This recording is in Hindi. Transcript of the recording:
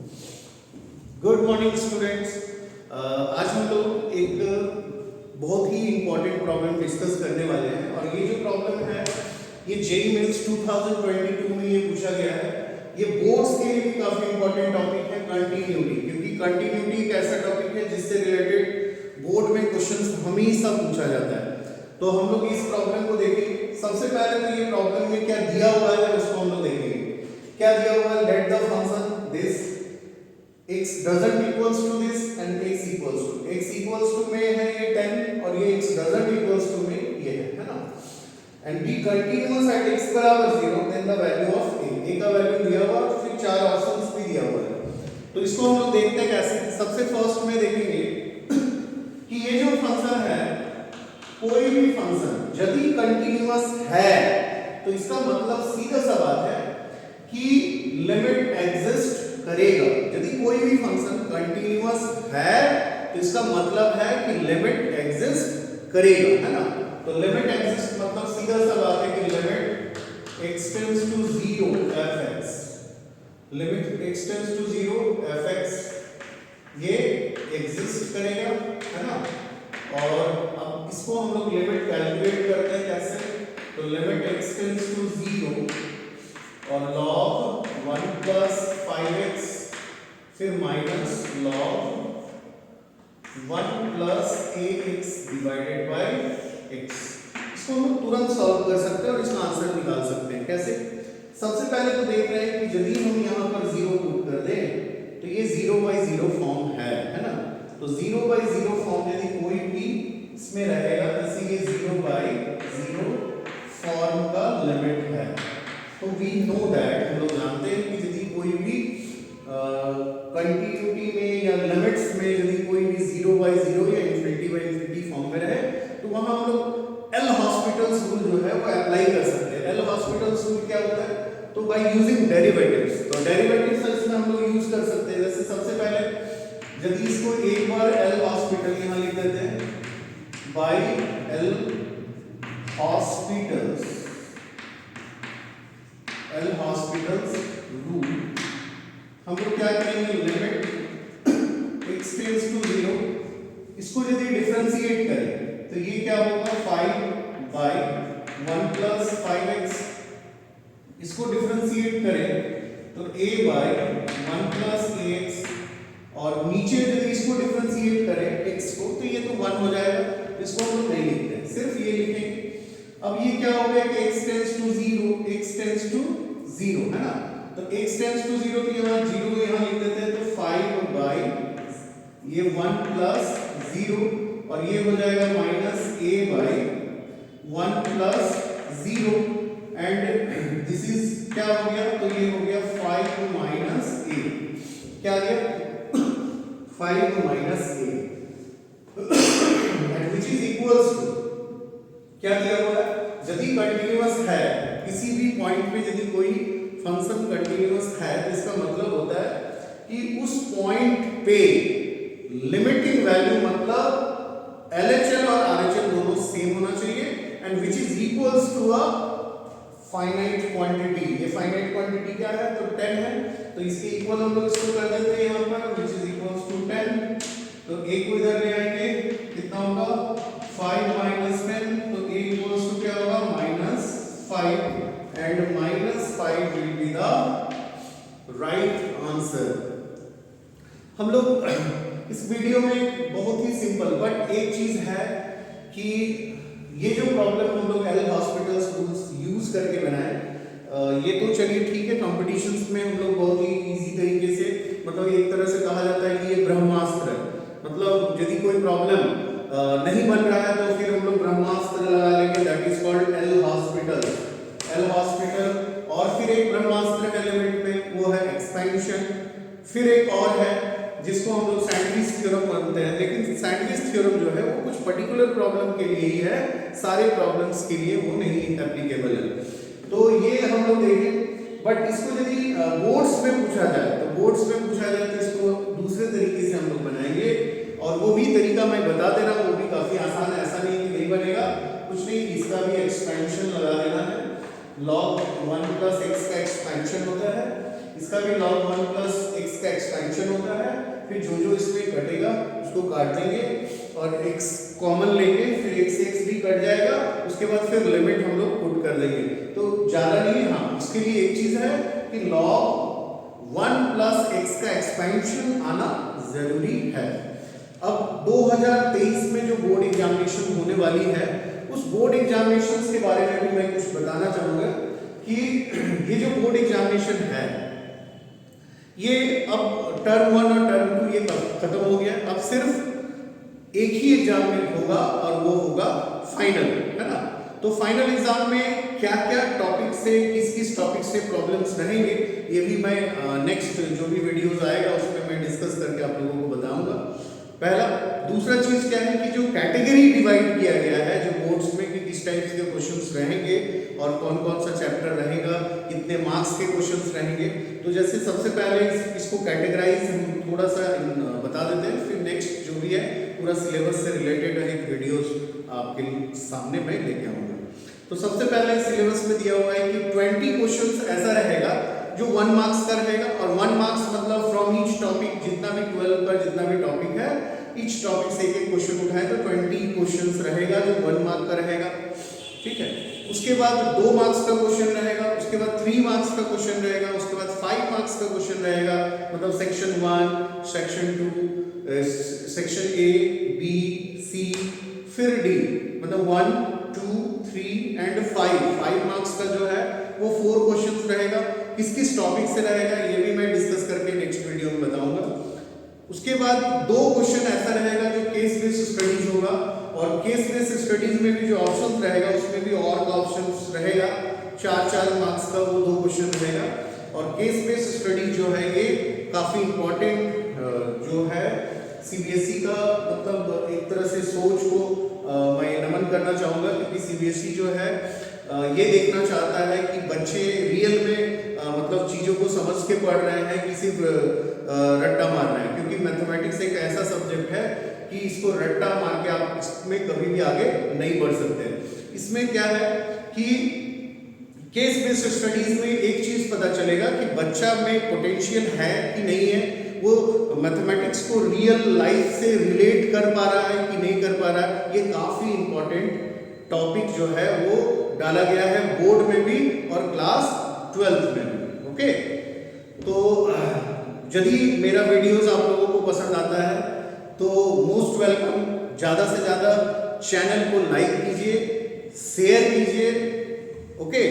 Good morning students. आज हम लोग एक बहुत ही इम्पोर्टेंट प्रॉब्लम डिस्कस करने वाले हैं और ये जो प्रॉब्लम है ये जेईई मेंस 2022 में ये पूछा गया है। ये बोर्ड्स के लिए भी काफी इम्पोर्टेंट टॉपिक है कंटिन्यूटी, क्योंकि कंटिन्यूटी एक ऐसा टॉपिक है जिससे रिलेटेड बोर्ड में क्वेश्चंस हमेशा पूछा जाता है। तो हम लोग इस प्रॉब्लम को देखेंगे। सबसे पहले तो ये प्रॉब्लम में क्या दिया हुआ है उसको हम लोग देखेंगे। क्या दिया हुआ है? Let the function this x doesn't equals to this and x equals to में है ये 10 और ये x doesn't equals to में ये है ना, and be continuous at x बराबर 0 then the value of a का वैल्यू दिया हुआ और फिर चार ऑप्शंस भी दिया हुआ है। तो इसको हम लोग देखते हैं कैसे। सबसे फर्स्ट में देखेंगे कि ये जो फंक्शन है, कोई भी फंक्शन यदि कंटिन्यूअस है तो इसका मतलब सीधा सा बात है कि लिमिट एग्जिस्ट करेगा। यदि कोई भी फंक्शन कंटिन्यूअस है तो इसका मतलब है कि लिमिट एग्जिस्ट करेगा, है ना। तो लिमिट एग्जिस्ट मतलब सीधा सा बात है कि limit x tends to 0 fx, limit x tends to 0 fx ये एग्जिस्ट करेगा, है ना। और अब इसको हम लोग लिमिट कैलकुलेट करते हैं कैसे। तो लिमिट x टेंड्स टू 0 और log 1 plus 5x फिर minus log 1 plus ax divided by x। इसको हम तुरंत सॉल्व कर सकते हैं और इसका आंसर निकाल सकते हैं। कैसे? सबसे पहले तो देख रहे हैं कि यदि हम यहाँ पर 0 पुट कर दें तो ये 0/0 फॉर्म है ना। तो 0/0 फॉर्म यदि कोई भी इसमें रहेगा जैसे ये 0/0 फॉर्म का लिमिट है तो वी नो दैट, हम लोग जानते हैं कि यदि कोई भी कंटिन्यूटी में या लिमिट्स में यदि कोई भी 0/0 या ∞/∞ फॉर्म में रहे तो वहां हम लोग एल हॉस्पिटल्स रूल जो है वो अप्लाई कर सकते हैं। एल हॉस्पिटल्स रूल क्या होता है? तो बाय यूजिंग डेरिवेटिव्स। तो डेरिवेटिव्स इसमें हम लोग यूज कर सकते हैं। जैसे सबसे पहले यदि इसको एक बार एल हॉस्पिटल यहां लिख देते हैं, बाय एल हॉस्पिटल्स रूल हम लोग क्या करेंगे, लिमिट x टेंड्स टू 0 इसको यदि डिफरेंशिएट करें तो ये क्या होगा 5/1 plus 5x। इसको डिफरेंशिएट करें तो a/1 plus ax और नीचे यदि इसको डिफरेंशिएट करें x को तो ये तो 1 हो जाएगा। इसको हम लोग नहीं लिखते हैं, सिर्फ ये लिखेंगे। अब ये क्या हो गया कि x टेंड्स टू 0 है ना। तो x टेंड्स टू 0 तो यहाँ 0 यहाँ लिख देते हैं तो 5/1 plus 0 और ये हो जाएगा minus a/1 plus 0 and this is क्या हो गया, तो ये हो गया 5 minus a। क्या आ गया? 5 minus a and which is equals to क्या दिया हुआ है? यदि कंटिन्यूअस है किसी भी पॉइंट पे, यदि कोई फंक्शन कंटिन्यूअस है तो इसका मतलब होता है कि उस पॉइंट पे लिमिटिंग वैल्यू मतलब LHL और RHL दोनों सेम होना चाहिए and which is equals to a finite quantity. ये फाइनाइट क्वांटिटी क्या है? तो 10 है। तो इसके इक्वल हम लोग इसको कर देते हैं यहां पर व्हिच इज इक्वल्स टू 10। तो a को इधर ले आएंगे, कितना होगा 5 minus 10, तो a equals to क्या होगा -5 and -5 will be the right answer। हम लोग इस वीडियो में बहुत ही सिंपल बट एक चीज है कि ये जो प्रॉब्लम हम लोग एल हॉस्पिटल्स रूल्स यूज करके बनाए, ये तो चलिए ठीक है, कॉम्पिटिशन्स में हम लोग बहुत ही इजी तरीके से, मतलब एक तरह से कहा जाता है कि ये ब्रह्मास्त्र है। मतलब यदि कोई प्रॉब्लम नहीं बन रहा है तो फिर हम लोग ब्रह्मास्त्र लगा लेंगे, that is called L hospital. और फिर एक ब्रह्मास्त्र है लिमिट में, वो है एक्सपेंशन। फिर एक और है जिसको हम लोग सैंडविच थ्योरम बोलते हैं, लेकिन सैंडविच थ्योरम जो है वो कुछ पर्टिकुलर प्रॉब्लम के लिए ही है, सारे प्रॉब्लम्स के लिए वो नहीं एप्लीकेबल है। तो ये हम लोग देखें। बट इसको यदि बोर्ड्स में पूछा जाए तो इसको दूसरे तरीके से हम लोग बनाएंगे और वो भी तरीका मैं बता दे रहा हूँ, वो भी काफी आसान है। ऐसा नहीं कि नहीं बनेगा, कुछ नहीं, इसका भी एक्सपेंशन लगा देना है। log 1 plus x का एक्सपेंशन होता है इसका भी log 1 प्लस x का एक्सपेंशन होता है, फिर जो जो इसमें कटेगा उसको काट देंगे और x कॉमन लेंगे, फिर x से x भी कट जाएगा, उसके बाद फिर लिमिट हम लोग पुट कर देंगे। तो ज़्यादा नहीं है, हाँ उसके लिए एक चीज़ है कि log 1 प्लस x का एक्सपेंशन आना जरूरी है। अब 2023 में जो बोर्ड एग्जामिनेशन होने वाली है, उस बोर्ड एग्जामिनेशन के बारे में भी मैं कुछ बताना चाहूँगा कि ये जो बोर्ड एग्जामिनेशन है ये अब टर्म 1 और टर्म 2 ये खत्म हो गया, अब सिर्फ एक ही एग्जाम में होगा और वो होगा फाइनल, है ना। तो फाइनल एग्जाम में क्या क्या टॉपिक से, किस किस टॉपिक से प्रॉब्लम्स रहेंगे, ये भी मैं नेक्स्ट जो भी वीडियोस आएगा उसमें मैं डिस्कस करके आप लोगों को बताऊंगा। पहला, दूसरा चीज क्या है कि जो कैटेगरी डिवाइड किया गया है जो बोर्ड्स में कि किस टाइप के क्वेश्चंस रहेंगे और कौन कौन सा चैप्टर रहेगा, कितने मार्क्स के क्वेश्चंस रहेंगे। तो जैसे सबसे पहले इसको कैटेगराइज हम थोड़ा सा बता देते हैं, फिर नेक्स्ट जो भी है पूरा सिलेबस से रिलेटेड एक वीडियोस आपके सामने मैं लेके आऊंगा। तो सबसे पहले सिलेबस में दिया हुआ है कि 20 क्वेश्चंस ऐसा रहेगा जो 1 मार्क्स का रहेगा, और 1 मार्क्स मतलब फ्रॉम ईच टॉपिक, जितना भी 12 पर जितना भी टॉपिक है ईच टॉपिक से एक क्वेश्चन उठाए तो 20 क्वेश्चंस रहेगा जो 1 मार्क का रहेगा, ठीक है। उसके बाद 2 मार्क्स का क्वेश्चन रहेगा, उसके बाद 3 मार्क्स का क्वेश्चन रहेगा, उसके बाद 5 मार्क्स का क्वेश्चन रहेगा, मतलब section 1, section 2, section A, B, C, फिर डी, मतलब 1, 2, 3 एंड 5 मार्क्स का जो है वो 4 क्वेश्चंस रहेगा। किस किस टॉपिक से रहेगा ये भी मैं डिस्कस करके नेक्स्ट वीडियो में बताऊंगा। उसके बाद 2 क्वेश्चन ऐसा रहेगा जो केस बेस्ड स्टडीज होगा, और केस बेस्ड स्टडीज में भी जो ऑप्शन रहेगा उसमें भी और का ऑप्शन रहेगा, 4 मार्क्स का वो 2 क्वेश्चन रहेगा। और केस बेस्ड स्टडीज जो है ये काफी इंपॉर्टेंट जो है सीबीएसई का, मतलब एक तरह से सोच को मैं नमन करना चाहूंगा, क्योंकि सीबीएसई जो है ये देखना चाहता है कि बच्चे रियल में मतलब चीज़ों को समझ के पढ़ रहे हैं कि सिर्फ रट्टा मार रहे हैं, क्योंकि मैथमेटिक्स एक ऐसा सब्जेक्ट है कि इसको रट्टा मार के आप इसमें कभी भी आगे नहीं बढ़ सकते। इसमें क्या है कि केस बेस्ड स्टडीज में एक चीज़ पता चलेगा कि बच्चा में पोटेंशियल है कि नहीं है, वो मैथमेटिक्स को रियल लाइफ से रिलेट कर पा रहा है कि नहीं कर पा रहा है। ये काफ़ी इंपॉर्टेंट टॉपिक जो है वो डाला गया है बोर्ड में भी और क्लास 12th में भी, ओके। तो यदि मेरा वीडियोस आप लोगों को पसंद आता है तो मोस्ट वेलकम, ज़्यादा से ज़्यादा चैनल को लाइक कीजिए, शेयर कीजिए, ओके।